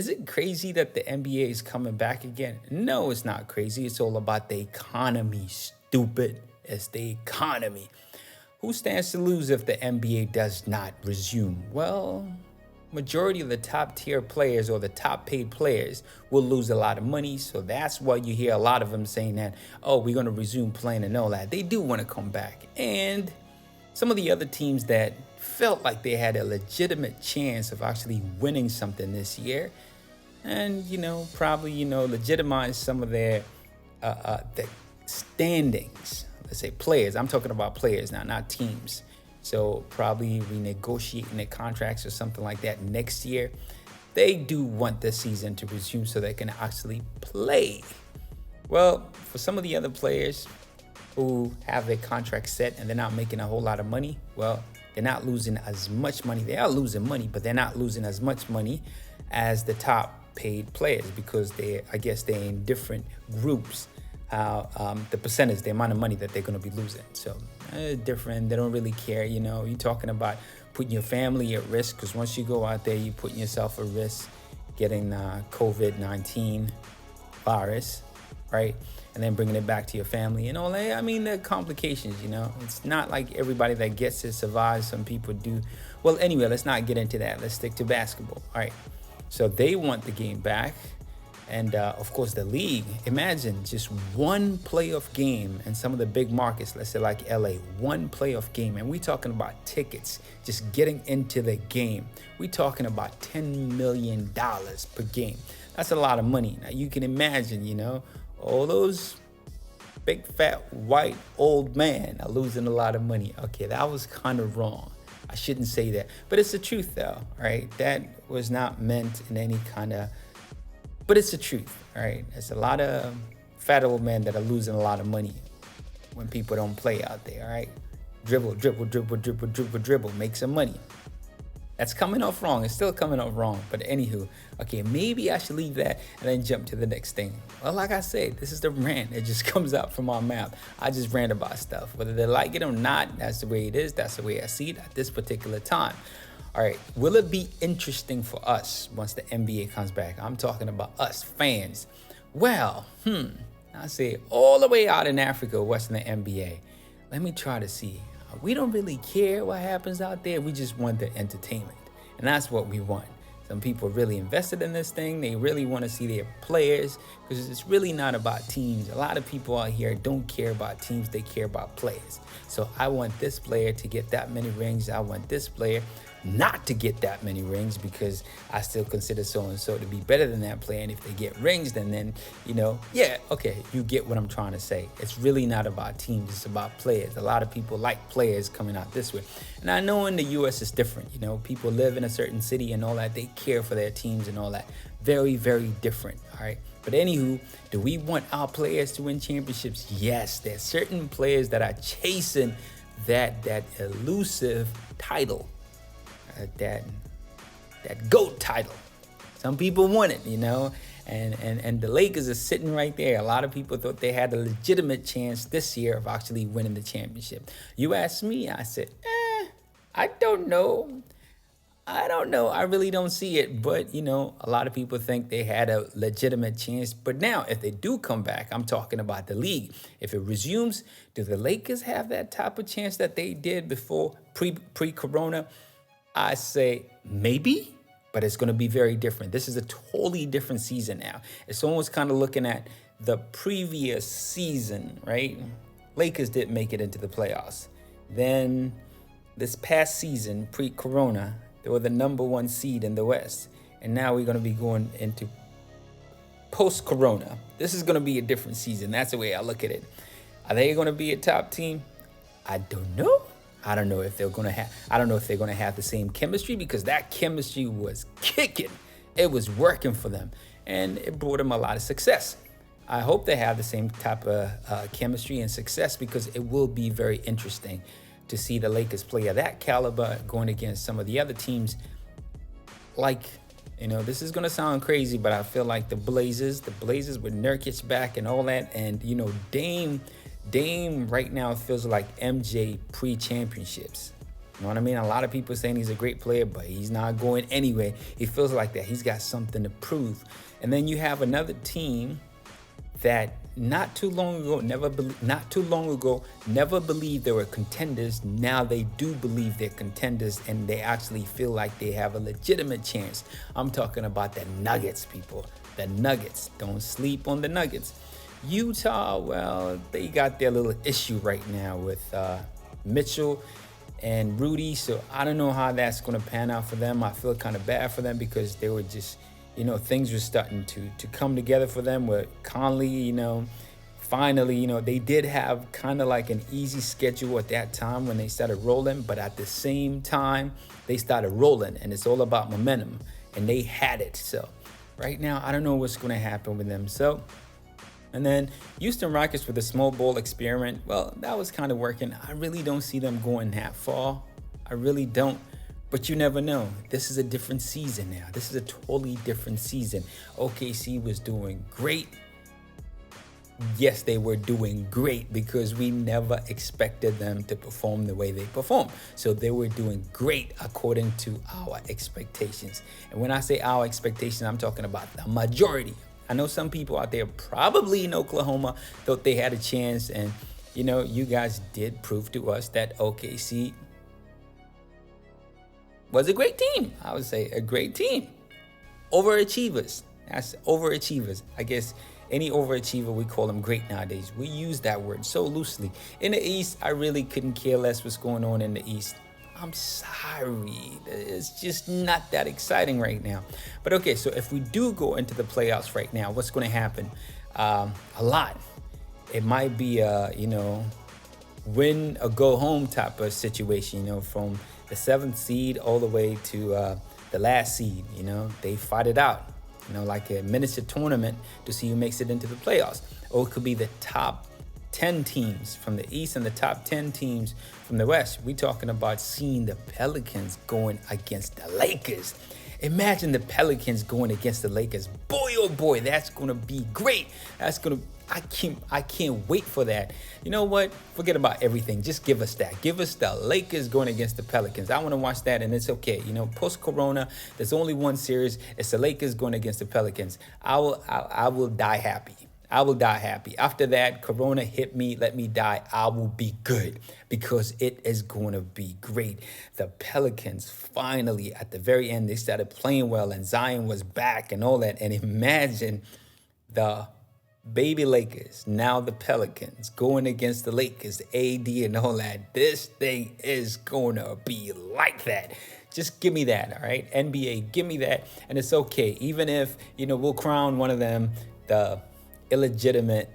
Is it crazy that the NBA is coming back again? No, it's not crazy. It's all about the economy, stupid. It's the economy. Who stands to lose if the NBA does not resume? Well, majority of the top tier players or the top paid players will lose a lot of money. So that's why you hear a lot of them saying that, oh, we're going to resume playing and all that. They do want to come back. And some of the other teams that felt like they had a legitimate chance of actually winning something this year and, probably, legitimize some of their the standings. Let's say players. I'm talking about players now, not teams. So probably renegotiating their contracts or something like that next year. They do want the season to resume so they can actually play. Well, for some of the other players who have their contract set and they're not making a whole lot of money, well, they're not losing as much money. They are losing money, but they're not losing as much money as the top paid players because they're in different groups. The percentage, the amount of money that they're going to be losing. So different. They don't really care. You're talking about putting your family at risk because once you go out there, you're putting yourself at risk getting COVID-19 virus, right? And then bringing it back to your family and all that. I mean, the complications, it's not like everybody that gets it survives. Some people do. Well, anyway, let's not get into that. Let's stick to basketball. All right. So they want the game back. And of course, the league, imagine just one playoff game in some of the big markets, let's say like LA, one playoff game. And we're talking about tickets, just getting into the game. We're talking about $10 million per game. That's a lot of money. Now, you can imagine, all those big, fat, white, old men are losing a lot of money. Okay, that was kind of wrong. I shouldn't say that. But it's the truth, though, right? That was not meant in any kind of... But it's the truth, all right? There's a lot of fat old men that are losing a lot of money when people don't play out there, all right? Dribble, make some money. That's coming off wrong. It's still coming off wrong. But anywho, okay, maybe I should leave that and then jump to the next thing. Well, like I said, this is the rant. It just comes out from our mouth. I just rant about stuff. Whether they like it or not, that's the way it is. That's the way I see it at this particular time. All right, will it be interesting for us once the NBA comes back? I'm talking about us fans. Well, I say all the way out in Africa, watching the NBA. Let me try to see. We don't really care what happens out there. We just want the entertainment, and that's what we want. Some people are really invested in this thing. They really want to see their players because it's really not about teams. A lot of people out here don't care about teams. They care about players. So I want this player to get that many rings. I want this player not to get that many rings because I still consider so-and-so to be better than that player. And if they get rings, then you get what I'm trying to say. It's really not about teams. It's about players. A lot of people like players coming out this way. And I know in the U.S. it's different. People live in a certain city and all that. They care for their teams and all that. Very, very different. All right. But anywho, do we want our players to win championships? Yes. There's certain players that are chasing that elusive title. That GOAT title. Some people want it, and the Lakers are sitting right there. A lot of people thought they had a legitimate chance this year of actually winning the championship. You asked me, I said, I don't know. I really don't see it. But, a lot of people think they had a legitimate chance. But now, if they do come back, I'm talking about the league. If it resumes, do the Lakers have that type of chance that they did before pre-corona? I say maybe, but it's going to be very different. This is a totally different season now. It's almost kind of looking at the previous season, right? Lakers didn't make it into the playoffs. Then this past season, pre-corona, they were the number one seed in the West. And now we're going to be going into post-corona. This is going to be a different season. That's the way I look at it. Are they going to be a top team? I don't know. I don't know if they're going to have the same chemistry because that chemistry was kicking. It was working for them and it brought them a lot of success. I hope they have the same type of chemistry and success because it will be very interesting to see the Lakers play at that caliber going against some of the other teams. Like, this is going to sound crazy, but I feel like the Blazers with Nurkic back and all that. And, Dame right now feels like MJ pre-championships. You know what I mean? A lot of people saying he's a great player, but he's not going anywhere. He feels like that. He's got something to prove. And then you have another team that not too long ago never believed they were contenders. Now they do believe they're contenders, and they actually feel like they have a legitimate chance. I'm talking about the Nuggets, people. The Nuggets. Don't sleep on the Nuggets. Utah, well, they got their little issue right now with Mitchell and Rudy, so I don't know how that's going to pan out for them. I feel kind of bad for them because they were just, things were starting to come together for them with Conley, finally, they did have kind of like an easy schedule at that time when they started rolling, but at the same time, they started rolling, and it's all about momentum, and they had it. So right now, I don't know what's going to happen with them. So, and then Houston Rockets with the small ball experiment, well, that was kind of working. I really don't see them going that far. I really don't. But you never know. This is a different season now. This is a totally different season. OKC was doing great. Yes, they were doing great because we never expected them to perform the way they performed. So they were doing great according to our expectations. And when I say our expectations, I'm talking about the majority. I know some people out there probably in Oklahoma thought they had a chance. And, you guys did prove to us that OKC was a great team. I would say a great team. Overachievers. That's overachievers. I guess any overachiever, we call them great nowadays. We use that word so loosely. In the East, I really couldn't care less what's going on in the East. I'm sorry. It's just not that exciting right now. But okay, so if we do go into the playoffs right now, what's going to happen? A lot. It might be a, win or go home type of situation, from the 7th seed all the way to the last seed. They fight it out, like a miniature tournament to see who makes it into the playoffs. Or it could be the top 10 teams from the East and the top 10 teams from the West. We're talking about seeing the Pelicans going against the Lakers. Imagine the Pelicans going against the Lakers. Boy, oh boy, that's going to be great. I can't wait for that. You know what? Forget about everything. Just give us that. Give us the Lakers going against the Pelicans. I want to watch that, and it's okay. Post-Corona, there's only one series. It's the Lakers going against the Pelicans. I will die happy. I will die happy. After that, Corona hit me, let me die. I will be good because it is going to be great. The Pelicans finally, at the very end, they started playing well, and Zion was back and all that. And imagine the baby Lakers, now the Pelicans, going against the Lakers, AD and all that. This thing is going to be like that. Just give me that, all right? NBA, give me that. And it's okay. Even if, we'll crown one of them the illegitimate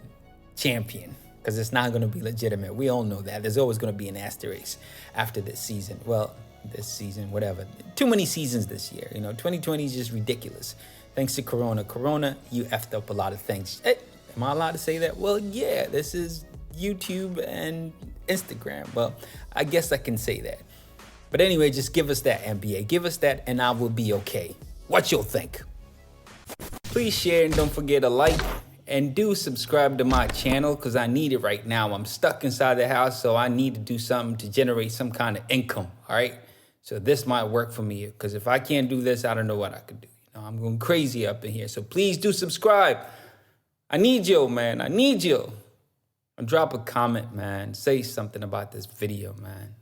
champion, because it's not going to be legitimate. We all know that. There's always going to be an asterisk after this season. Well, this season, whatever. Too many seasons this year. 2020 is just ridiculous. Thanks to Corona. Corona, you effed up a lot of things. Hey, am I allowed to say that? Well, yeah, this is YouTube and Instagram. Well, I guess I can say that. But anyway, just give us that, NBA. Give us that, and I will be okay. What you'll think. Please share, and don't forget to like. And do subscribe to my channel because I need it right now. I'm stuck inside the house, so I need to do something to generate some kind of income, all right? So this might work for me because if I can't do this, I don't know what I could do. I'm going crazy up in here. So please do subscribe. I need you, man. I need you. And drop a comment, man. Say something about this video, man.